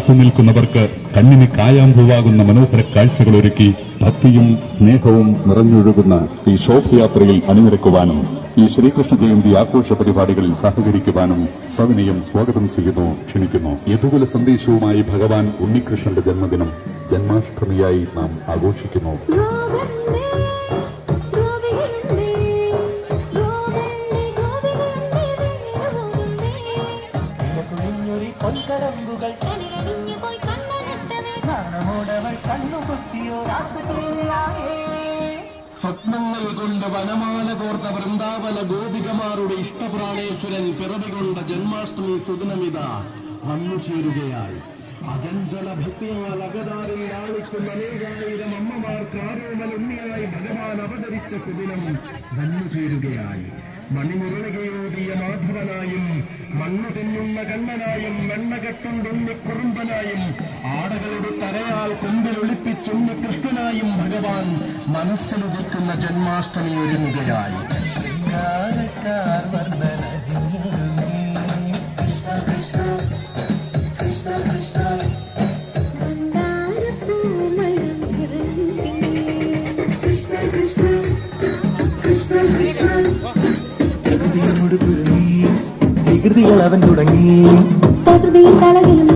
കാത്തുനിൽക്കുന്നവർക്ക് കണ്ണിന് കായാമ്പൂവാകുന്ന മനോഹര കാഴ്ചകളൊരുക്കി ഭക്തിയും സ്നേഹവും നിറഞ്ഞൊഴുകുന്ന ഈ ശോഭയാത്രയിൽ അണിനിരക്കുവാനും ഈ ശ്രീകൃഷ്ണ ജയന്തി ആഘോഷ പരിപാടികളിൽ സഹകരിക്കുവാനും സവിനയം സ്വാഗതം ചെയ്യുന്നു, ക്ഷണിക്കുന്നു. യദുകുല സന്ദേശവുമായി ഭഗവാൻ ഉണ്ണികൃഷ്ണന്റെ ജന്മദിനം ജന്മാഷ്ടമിയായി നാം ആഘോഷിക്കുന്നു. സ്വപ്നങ്ങൾ കൊണ്ട് വനമാല കോർത്ത വൃന്ദാവന ഗോപികമാരുടെ ഇഷ്ടപ്രാണേശ്വരൻ പിറവികൊണ്ട ജന്മാഷ്ടമി സുദിനമിത വന്നു ചേരുകയായി. അജഞ്ചല ഭക്തിയാൽ അകതാരിൽ ആളിക്കുന്ന അനേകായിരം അമ്മമാർക്ക് ആരോമൽ ഉണ്ണിയായി ഭഗവാൻ അവതരിച്ച സുദിനം വന്നു ചേരുകയായി. മണിമുരളികയോടിയ മാധവനായും മണ്ണു തിന്നുന്ന കണ്ണനായും വെണ്ണകെട്ടുണ്ടുണ്ണി കുറുമ്പനായും ആടകളുടെ തരയാൽ കൊമ്പിൽ ഒളിപ്പിച്ചുണ്ണി കൃഷ്ണനായും ഭഗവാൻ മനസ്സിലുദിക്കുന്ന ജന്മാഷ്ടമി ഒരുങ്ങുകയായി. ശൃംഗാരക്കാർ വർണ്ണനടിഞ്ഞൊരുങ്ങി കൃഷ്ണ കൃഷ്ണ കൃഷ്ണ കൃഷ്ണ പ്രകൃതിയോട് കുരുങ്ങി വികൃതികൾ അവൻ തുടങ്ങി.